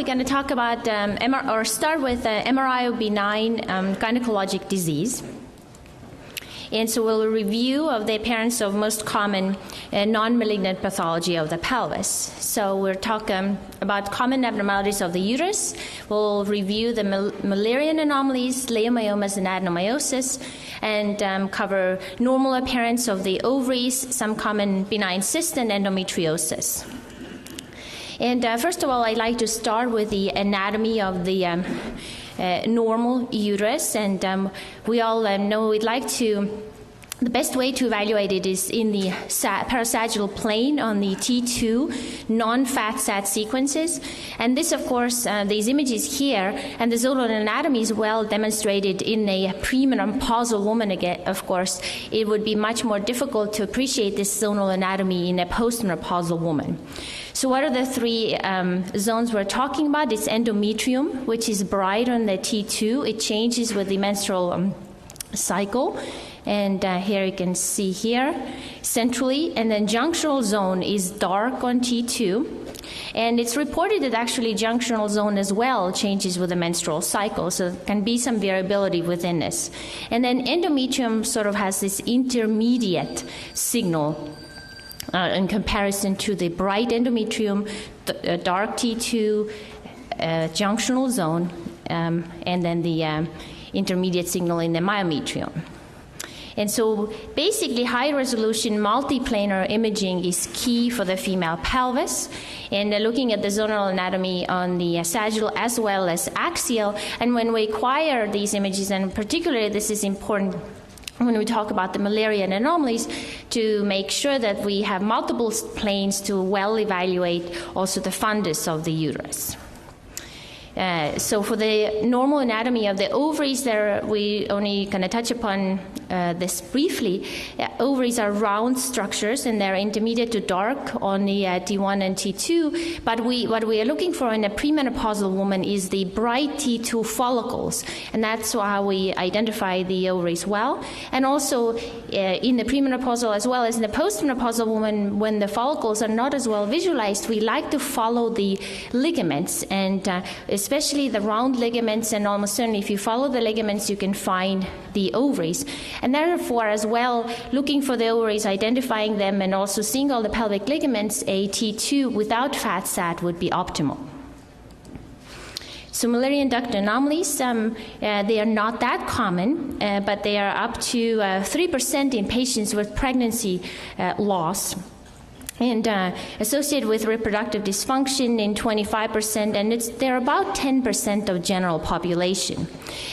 we're going to talk about start with MRI of benign gynecologic disease. And so we'll review of the appearance of most common non-malignant pathology of the pelvis. So we're talking about common abnormalities of the uterus. We'll review the Müllerian anomalies, leiomyomas, and adenomyosis, and cover normal appearance of the ovaries, some common benign cyst, and endometriosis. And first of all, I'd like to start with the anatomy of the normal uterus, and we all know the best way to evaluate it is in the parasagittal plane on the T2 non-fat sat sequences. And this, of course, these images here and the zonal anatomy is well demonstrated in a premenopausal woman. Again, of course, it would be much more difficult to appreciate this zonal anatomy in a postmenopausal woman. So what are the three zones we're talking about? It's endometrium, which is bright on the T2. It changes with the menstrual cycle. And here you can see here centrally. And then junctional zone is dark on T2. And it's reported that actually junctional zone as well changes with the menstrual cycle. So there can be some variability within this. And then endometrium sort of has this intermediate signal in comparison to the bright endometrium, dark T2, junctional zone, and then the intermediate signal in the myometrium. And so basically high-resolution multiplanar imaging is key for the female pelvis. And looking at the zonal anatomy on the sagittal as well as axial. And when we acquire these images, and particularly this is important when we talk about the Müllerian anomalies, to make sure that we have multiple planes to well evaluate also the fundus of the uterus. So for the normal anatomy of the ovaries, we only going to touch upon this briefly. Ovaries are round structures, and they're intermediate to dark on the T1 and T2. But what we are looking for in a premenopausal woman is the bright T2 follicles, and that's how we identify the ovaries well. And also in the premenopausal as well as in the postmenopausal woman, when the follicles are not as well visualized, we like to follow the ligaments, and especially the round ligaments, and almost certainly if you follow the ligaments, you can find the ovaries. And therefore, as well, looking for the ovaries, identifying them, and also seeing all the pelvic ligaments, a T2 without fat sat would be optimal. So Müllerian duct anomalies, they are not that common, but they are up to 3% in patients with pregnancy loss. And associated with reproductive dysfunction in 25%, and they're about 10% of general population.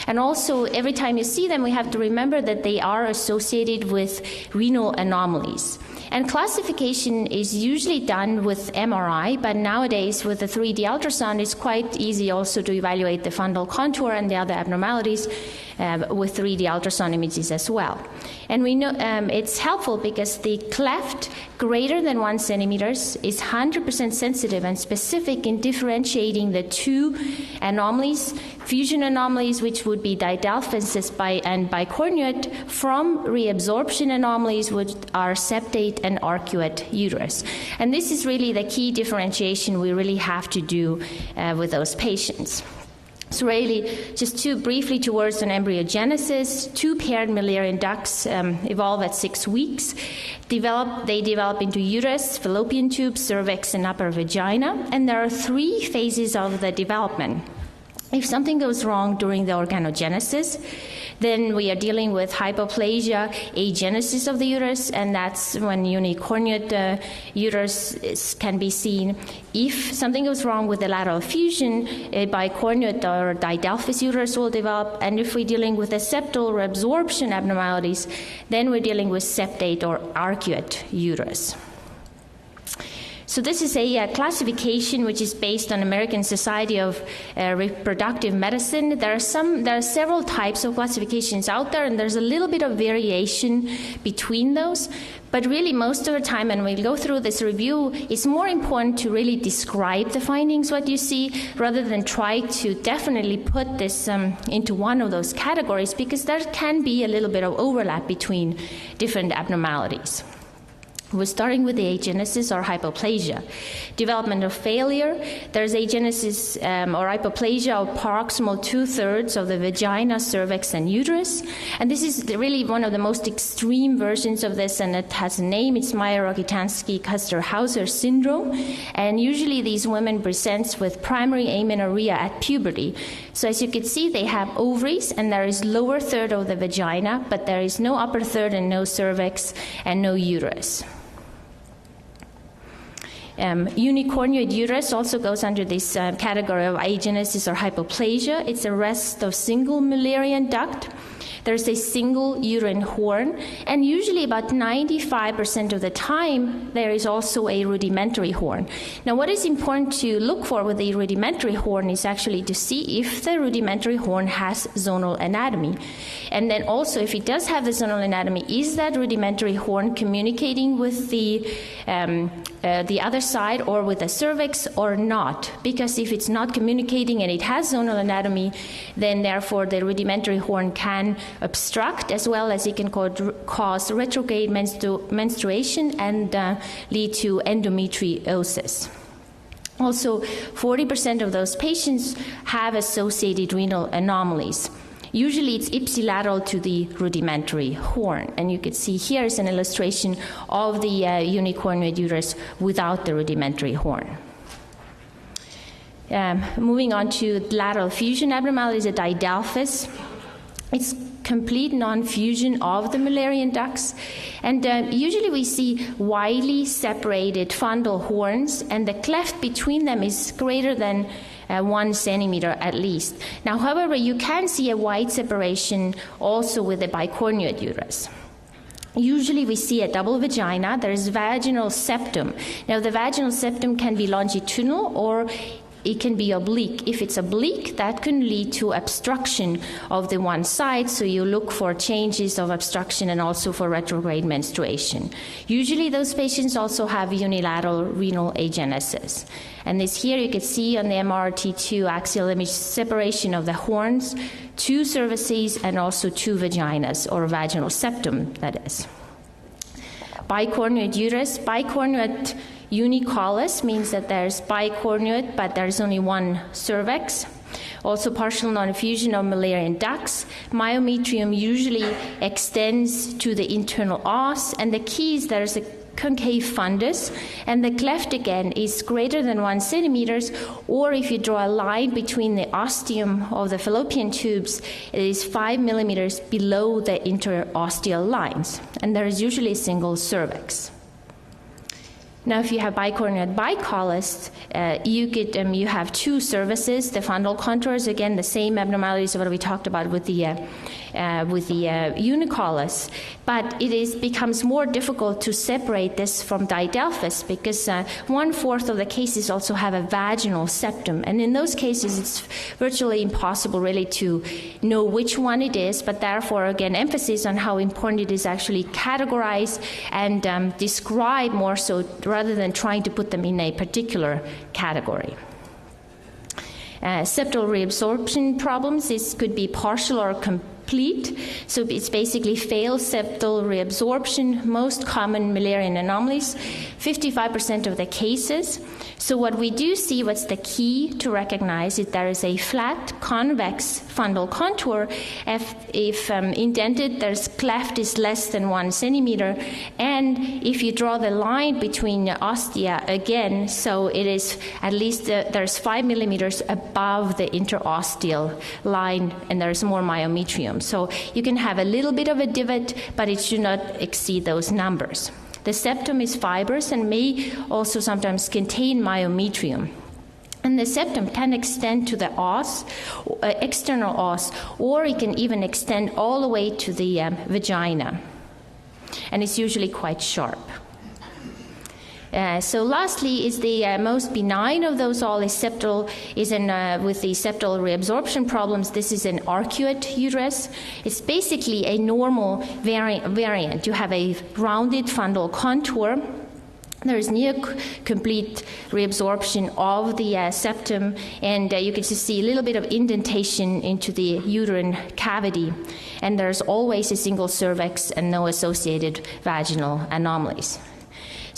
And also, every time you see them, we have to remember that they are associated with renal anomalies. And classification is usually done with MRI, but nowadays with the 3D ultrasound, it's quite easy also to evaluate the fundal contour and the other abnormalities with 3D ultrasound images as well. And we know it's helpful because the cleft greater than 1 centimeter is 100% sensitive and specific in differentiating the two anomalies, fusion anomalies, which would be didelphinus and bicornuate, from reabsorption anomalies, which are septate and arcuate uterus. And this is really the key differentiation we really have to do with those patients. So really, just briefly two words on embryogenesis. Two paired Müllerian ducts evolve at 6 weeks. They develop into uterus, fallopian tube, cervix, and upper vagina. And there are 3 phases of the development. If something goes wrong during the organogenesis, then we are dealing with hypoplasia, agenesis of the uterus, and that's when unicornuate uterus can be seen. If something goes wrong with the lateral fusion, a bicornuate or didelphys uterus will develop, and if we're dealing with the septal reabsorption abnormalities, then we're dealing with septate or arcuate uterus. So this is a classification which is based on American Society of Reproductive Medicine. There are several types of classifications out there, and there's a little bit of variation between those. But really, most of the time, when we go through this review, it's more important to really describe the findings, what you see, rather than try to definitely put this into one of those categories, because there can be a little bit of overlap between different abnormalities. We're starting with the agenesis or hypoplasia. Developmental failure, there's agenesis or hypoplasia of proximal 2/3 of the vagina, cervix, and uterus. And this is really one of the most extreme versions of this, and it has a name. It's Mayer-Rokitansky-Kuster-Hauser syndrome. And usually these women present with primary amenorrhea at puberty. So as you can see, they have ovaries, and there is lower third of the vagina, but there is no upper third and no cervix and no uterus. Unicornuate uterus also goes under this category of agenesis or hypoplasia. It's a rest of single Mullerian duct. There's a single uterine horn, and usually about 95% of the time there is also a rudimentary horn. Now, what is important to look for with the rudimentary horn is actually to see if the rudimentary horn has zonal anatomy. And then also, if it does have the zonal anatomy, is that rudimentary horn communicating with the other side or with the cervix or not? Because if it's not communicating and it has zonal anatomy, then therefore the rudimentary horn can obstruct, as well as it can cause retrograde menstruation and lead to endometriosis. Also, 40% of those patients have associated renal anomalies. Usually it's ipsilateral to the rudimentary horn, and you can see here is an illustration of the unicornuate uterus without the rudimentary horn. Moving on to lateral fusion abnormalities at didelphys. It's complete non-fusion of the Mullerian ducts, and usually we see widely separated fundal horns, and the cleft between them is greater than 1 centimeter at least. Now, however, you can see a wide separation also with the bicornuate uterus. Usually we see a double vagina. There's vaginal septum. Now, the vaginal septum can be longitudinal or it can be oblique. If it's oblique, that can lead to obstruction of the one side, so you look for changes of obstruction and also for retrograde menstruation. Usually those patients also have unilateral renal agenesis. And this here you can see on the MRT2 axial image separation of the horns, 2 cervices, and also 2 vaginas, or vaginal septum, that is. Bicornuate uterus. Bicornuate unicollis means that there's bicornuate, but there's only 1 cervix. Also partial non-fusion of Mullerian ducts. Myometrium usually extends to the internal os, and the key is there's a concave fundus, and the cleft again is greater than 1 centimeter, or if you draw a line between the ostium of the fallopian tubes, it is 5 millimeters below the interosteal lines, and there is usually a single cervix. Now, if you have bicornuate bicollis, you have 2 cervices, the fundal contours, again, the same abnormalities of what we talked about with the unicollis, but it becomes more difficult to separate this from didelphys because 1/4 of the cases also have a vaginal septum, and in those cases it's virtually impossible really to know which one it is, but therefore, again, emphasis on how important it is actually categorize and describe more so rather than trying to put them in a particular category. Septal reabsorption problems, this could be partial or complete, so it's basically failed septal reabsorption, most common Mullerian anomalies, 55% of the cases. So what we do see, what's the key to recognize, is there is a flat convex fundal contour. If indented, there's cleft is less than 1 centimeter, and if you draw the line between the ostia again, so it is at least there's 5 millimeters above the interosteal line, and there's more myometrium. So you can have a little bit of a divot, but it should not exceed those numbers. The septum is fibrous and may also sometimes contain myometrium. And the septum can extend to the os, external os, or it can even extend all the way to the vagina. And it's usually quite sharp. So lastly is the most benign of those all is septal, with the septal reabsorption problems. This is an arcuate uterus. It's basically a normal variant. You have a rounded fundal contour. There is near complete reabsorption of the septum, and you can just see a little bit of indentation into the uterine cavity. And there's always a single cervix and no associated vaginal anomalies.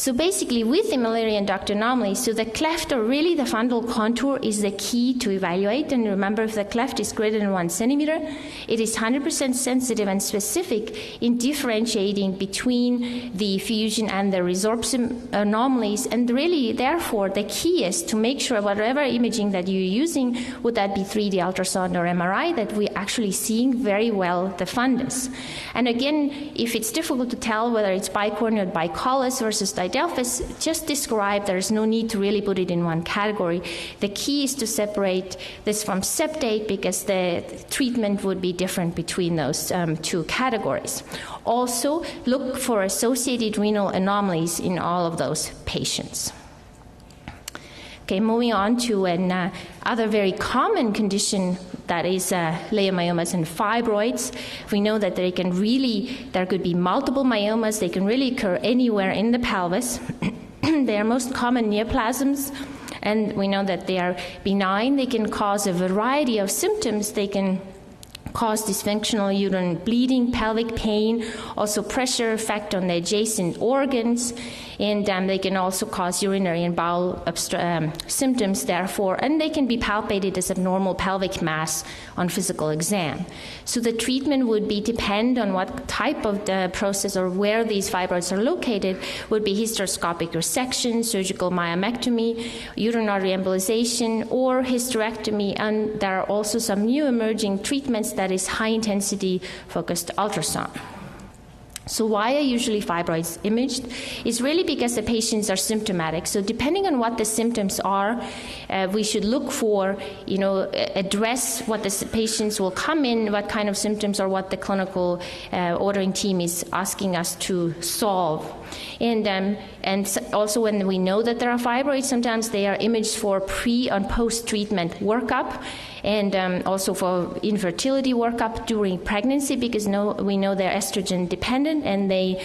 So basically, with the Müllerian duct anomalies, so the cleft, or really the fundal contour, is the key to evaluate. And remember, if the cleft is greater than 1 centimeter, it is 100% sensitive and specific in differentiating between the fusion and the resorption anomalies. And really, therefore, the key is to make sure whatever imaging that you're using, would that be 3D ultrasound or MRI, that we're actually seeing very well the fundus. And again, if it's difficult to tell whether it's bicorneal or bicollis versus didelphys, just describe. There's no need to really put it in one category. The key is to separate this from septate, because the treatment would be different between those two categories. Also, look for associated renal anomalies in all of those patients. Okay, moving on to another very common condition, that is leiomyomas and fibroids. We know that there could be multiple myomas. They can really occur anywhere in the pelvis. They are most common neoplasms, and we know that they are benign. They can cause a variety of symptoms. They can cause dysfunctional uterine bleeding, pelvic pain, also pressure effect on the adjacent organs, and they can also cause urinary and bowel symptoms, therefore, and they can be palpated as abnormal pelvic mass on physical exam. So the treatment would depend on what type of the process or where these fibroids are located, would be hysteroscopic resection, surgical myomectomy, urinary embolization, or hysterectomy, and there are also some new emerging treatments that is high-intensity focused ultrasound. So why are usually fibroids imaged? It's really because the patients are symptomatic. So depending on what the symptoms are, we should look for, address what the patients will come in, what kind of symptoms, or what the clinical ordering team is asking us to solve. And also, when we know that there are fibroids, sometimes they are imaged for pre- and post-treatment workup, and also for infertility workup during pregnancy, because we know they're estrogen dependent and they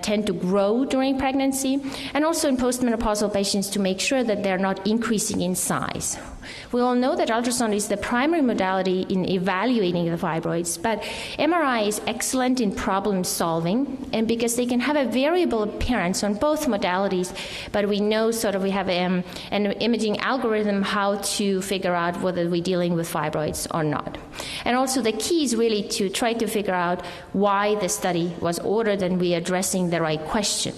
tend to grow during pregnancy, and also in postmenopausal patients to make sure that they're not increasing in size. We all know that ultrasound is the primary modality in evaluating the fibroids, but MRI is excellent in problem solving, and because they can have a variable appearance on both modalities, but we know we have an imaging algorithm how to figure out whether we're dealing with fibroids or not. And also the key is really to try to figure out why the study was ordered and we're addressing the right question.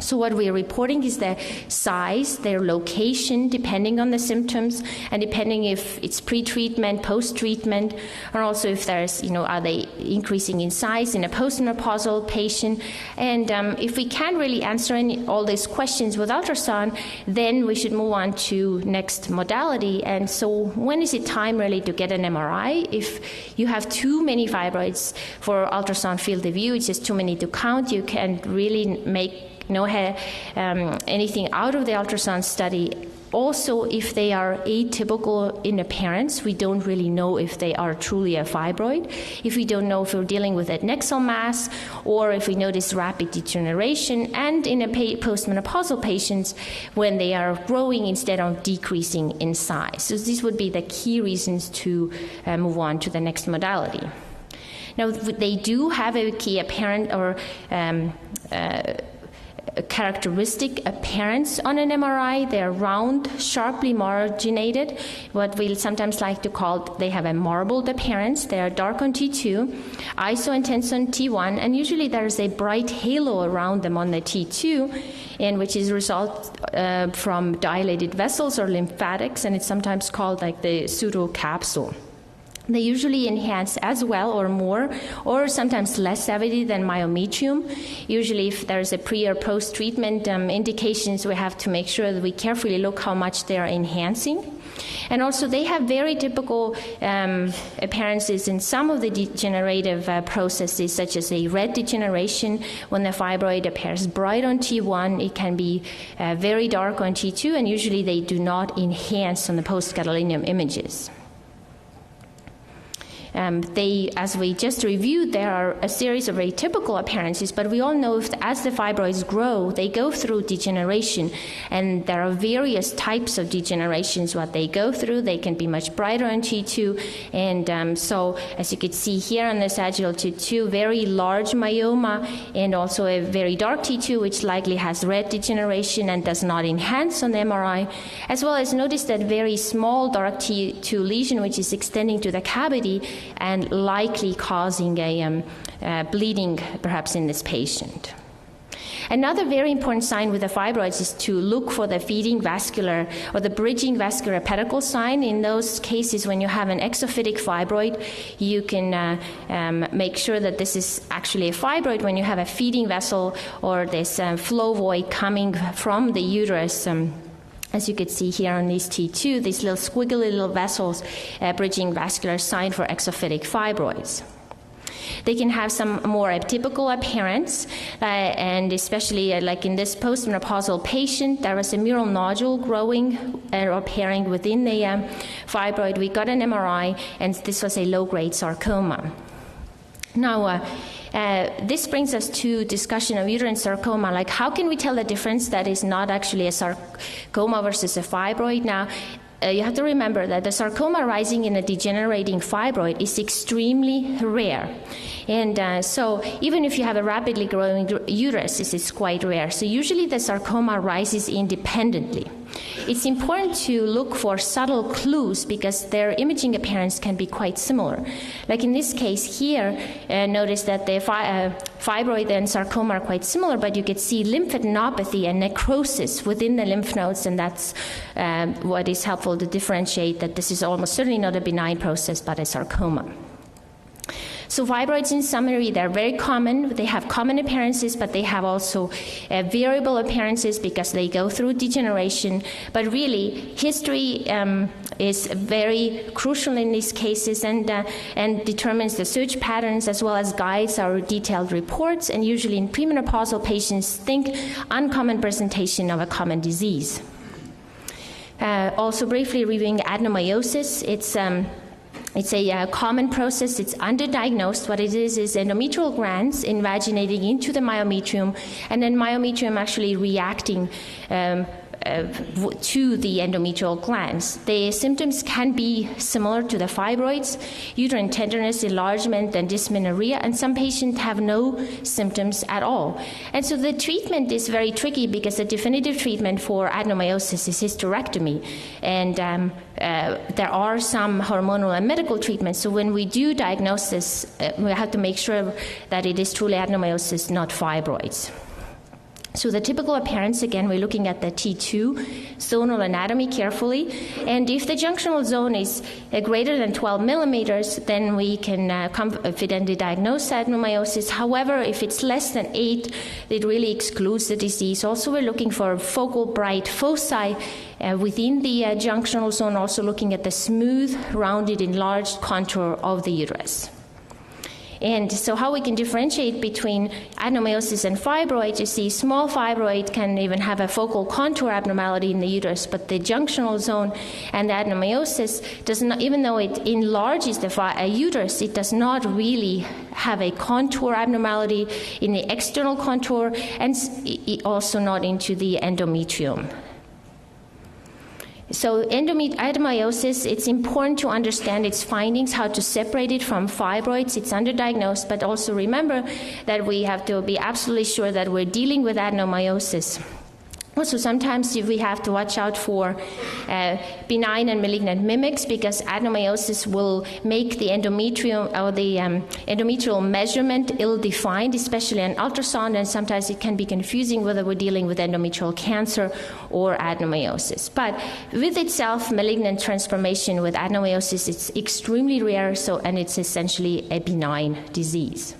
So what we're reporting is their size, their location, depending on the symptoms, and depending if it's pre-treatment, post-treatment, or also if there's, are they increasing in size in a postmenopausal patient. And if we can't really answer all these questions with ultrasound, then we should move on to next modality. And so when is it time really to get an MRI? If you have too many fibroids for ultrasound field of view, it's just too many to count, you can't really make anything out of the ultrasound study. Also, if they are atypical in appearance, we don't really know if they are truly a fibroid. If we don't know if we're dealing with adnexal mass, or if we notice rapid degeneration, and in postmenopausal patients when they are growing instead of decreasing in size. So these would be the key reasons to move on to the next modality. Now, they do have a key apparent or characteristic appearance on an MRI. They are round, sharply marginated, what we sometimes like to call, they have a marbled appearance. They are dark on T2, iso-intense on T1, and usually there's a bright halo around them on the T2, and which is a result from dilated vessels or lymphatics, and it's sometimes called like the pseudocapsule. They usually enhance as well or more, or sometimes less heavily than myometrium. Usually if there's a pre- or post-treatment indications, we have to make sure that we carefully look how much they are enhancing. And also they have very typical appearances in some of the degenerative processes, such as a red degeneration. When the fibroid appears bright on T1, it can be very dark on T2, and usually they do not enhance on the post-gadolinium images. as we just reviewed, there are a series of very typical appearances, but we all know as the fibroids grow, they go through degeneration, and there are various types of degenerations what they go through. They can be much brighter on T2, and so as you can see here on the sagittal T2, very large myoma, and also a very dark T2, which likely has red degeneration and does not enhance on the MRI, as well as notice that very small dark T2 lesion, which is extending to the cavity and likely causing a bleeding perhaps in this patient. Another very important sign with the fibroids is to look for the feeding vascular or the bridging vascular pedicle sign. In those cases, when you have an exophytic fibroid, you can make sure that this is actually a fibroid when you have a feeding vessel or this flow void coming from the uterus. As you can see here on these T2, these little squiggly little vessels, bridging vascular sign for exophytic fibroids. They can have some more atypical appearance, and especially like in this postmenopausal patient, there was a mural nodule growing or appearing within the fibroid. We got an MRI, and this was a low-grade sarcoma. Now, this brings us to discussion of uterine sarcoma, like how can we tell the difference that is not actually a sarcoma versus a fibroid? Now, you have to remember that the sarcoma arising in a degenerating fibroid is extremely rare. And so even if you have a rapidly growing uterus, this is quite rare. So usually the sarcoma arises independently. It's important to look for subtle clues because their imaging appearance can be quite similar. Like in this case here, notice that the fibroid and sarcoma are quite similar, but you can see lymphadenopathy and necrosis within the lymph nodes, and that's what is helpful to differentiate that this is almost certainly not a benign process, but a sarcoma. So fibroids, in summary, they're very common. They have common appearances, but they have also variable appearances because they go through degeneration. But really, history is very crucial in these cases and determines the search patterns as well as guides our detailed reports. And usually in premenopausal patients, think uncommon presentation of a common disease. Also briefly reviewing adenomyosis, it's a common process. It's underdiagnosed. What it is endometrial glands invaginating into the myometrium, and then myometrium actually reacting to the endometrial glands. The symptoms can be similar to the fibroids, uterine tenderness, enlargement, and dysmenorrhea, and some patients have no symptoms at all. And so the treatment is very tricky because the definitive treatment for adenomyosis is hysterectomy, and there are some hormonal and medical treatments. So when we do diagnose this, we have to make sure that it is truly adenomyosis, not fibroids. So the typical appearance, again, we're looking at the T2 zonal anatomy carefully, and if the junctional zone is greater than 12 millimeters, then we can confidently diagnose adenomyosis. However, if it's less than 8, it really excludes the disease. Also, we're looking for focal bright foci within the junctional zone, also looking at the smooth, rounded, enlarged contour of the uterus. And so how we can differentiate between adenomyosis and fibroid, you see small fibroid can even have a focal contour abnormality in the uterus, but the junctional zone and the adenomyosis does not, even though it enlarges the uterus, it does not really have a contour abnormality in the external contour, and also not into the endometrium. So adenomyosis, it's important to understand its findings, how to separate it from fibroids. It's underdiagnosed, but also remember that we have to be absolutely sure that we're dealing with adenomyosis. Also, sometimes we have to watch out for benign and malignant mimics because adenomyosis will make the endometrium or the endometrial measurement ill-defined, especially on ultrasound, and sometimes it can be confusing whether we're dealing with endometrial cancer or adenomyosis. But with itself, malignant transformation with adenomyosis, it's extremely rare, and it's essentially a benign disease.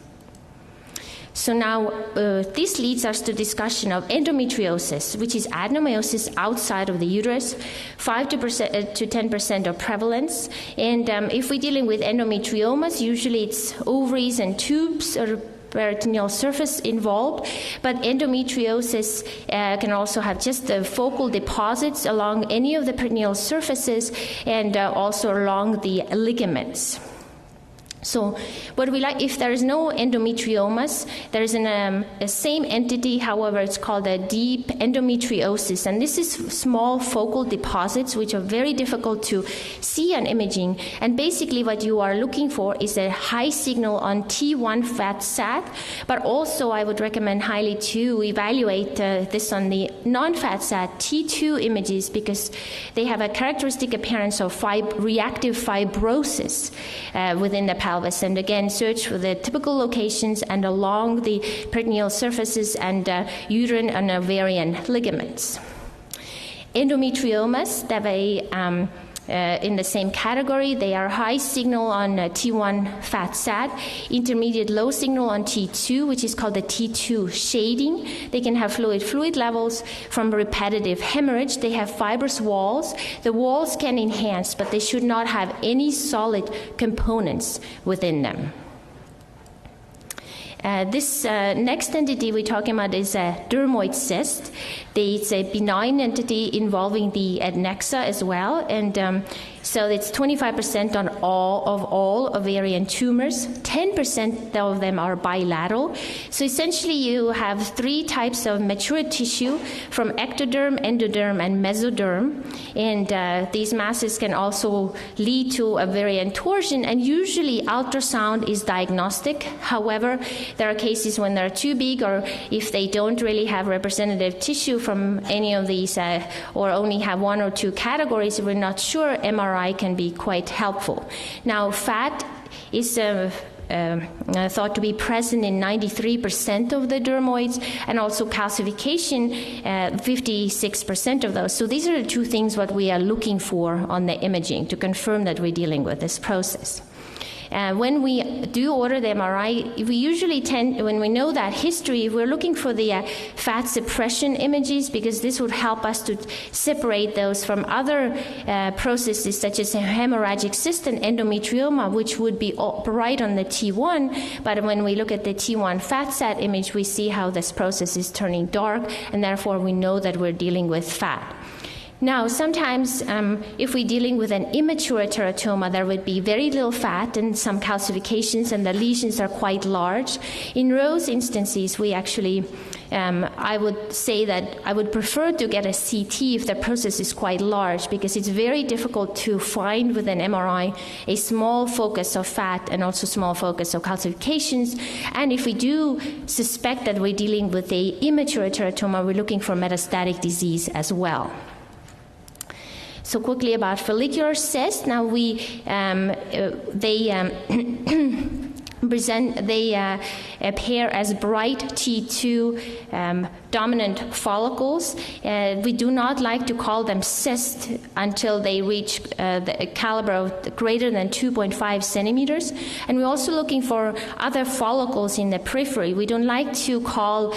So now this leads us to discussion of endometriosis, which is adenomyosis outside of the uterus, 5 to 10% of prevalence. And if we're dealing with endometriomas, usually it's ovaries and tubes or peritoneal surface involved, but endometriosis can also have just the focal deposits along any of the peritoneal surfaces and also along the ligaments. So what we like, if there is no endometriomas, there is a same entity, however, it's called a deep endometriosis. And this is small focal deposits, which are very difficult to see on imaging. And basically what you are looking for is a high signal on T1 fat sat, but also I would recommend highly to evaluate this on the non-fat sat T2 images, because they have a characteristic appearance of reactive fibrosis within the pelvis. And again, search for the typical locations and along the peritoneal surfaces and uterine and ovarian ligaments. Endometriomas, they in the same category. They are high signal on T1 fat sat, intermediate low signal on T2, which is called the T2 shading. They can have fluid levels from repetitive hemorrhage. They have fibrous walls. The walls can enhance, but they should not have any solid components within them. This next entity we're talking about is a dermoid cyst. It's a benign entity involving the adnexa as well, and so it's 25% on all ovarian tumors. 10% of them are bilateral. So essentially you have three types of mature tissue from ectoderm, endoderm, and mesoderm. And these masses can also lead to ovarian torsion, and usually ultrasound is diagnostic. However, there are cases when they're too big, or if they don't really have representative tissue from any of these, or only have one or two categories, we're not sure, MRI can be quite helpful. Now, fat is thought to be present in 93% of the dermoids, and also calcification, 56% of those. So these are the two things what we are looking for on the imaging to confirm that we're dealing with this process. When we do order the MRI, we usually tend, when we know that history, we're looking for the fat suppression images, because this would help us to separate those from other processes such as hemorrhagic cyst and endometrioma, which would be right on the T1. But when we look at the T1 fat sat image, we see how this process is turning dark, and therefore we know that we're dealing with fat. Now, sometimes if we're dealing with an immature teratoma, there would be very little fat and some calcifications, and the lesions are quite large. In those instances, we actually, I would say that I would prefer to get a CT if the process is quite large, because it's very difficult to find with an MRI a small focus of fat and also small focus of calcifications. And if we do suspect that we're dealing with a immature teratoma, we're looking for metastatic disease as well. So quickly about follicular cysts. Now they appear as bright T2 dominant follicles. We do not like to call them cysts until they reach the caliber of greater than 2.5 centimeters. And we're also looking for other follicles in the periphery. We don't like to call,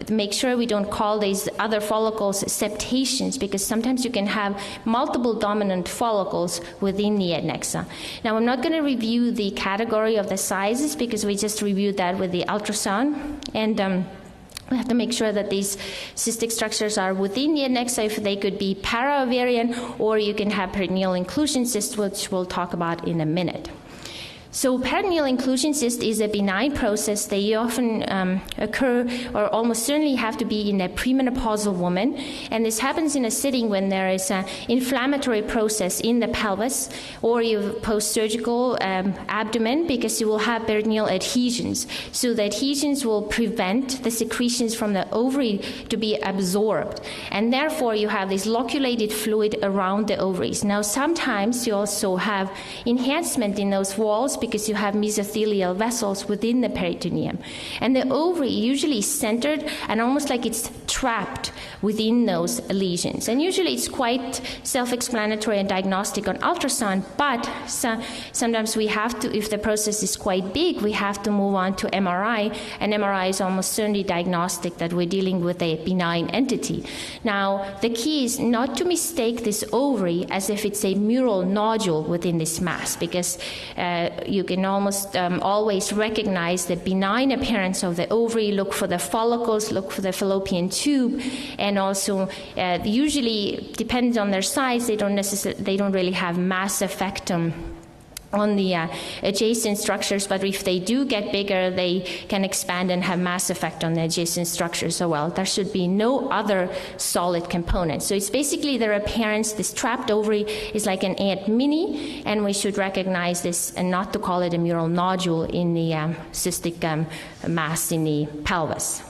make sure we don't call these other follicles septations, because sometimes you can have multiple dominant follicles within the adnexa. Now, I'm not going to review the category of the sizes, because we just reviewed that with the ultrasound, and we have to make sure that these cystic structures are within the adnexa, if they could be para-ovarian, or you can have peritoneal inclusion cysts, which we'll talk about in a minute. So peritoneal inclusion cyst is a benign process. They often occur, or almost certainly have to be, in a premenopausal woman. And this happens in a setting when there is an inflammatory process in the pelvis, or you post-surgical abdomen, because you will have peritoneal adhesions. So the adhesions will prevent the secretions from the ovary to be absorbed. And therefore you have this loculated fluid around the ovaries. Now sometimes you also have enhancement in those walls, because you have mesothelial vessels within the peritoneum. And the ovary usually is centered and almost like it's trapped within those lesions. And usually it's quite self-explanatory and diagnostic on ultrasound, but sometimes we have to, if the process is quite big, we have to move on to MRI, and MRI is almost certainly diagnostic that we're dealing with a benign entity. Now, the key is not to mistake this ovary as if it's a mural nodule within this mass, because you can almost always recognize the benign appearance of the ovary, look for the follicles, look for the fallopian tube, and also usually, depends on their size, they don't really have mass effectum on the adjacent structures, but if they do get bigger, they can expand and have mass effect on the adjacent structures as well. There should be no other solid component. So it's basically their appearance. This trapped ovary is like an ant mini, and we should recognize this and not to call it a mural nodule in the cystic mass in the pelvis.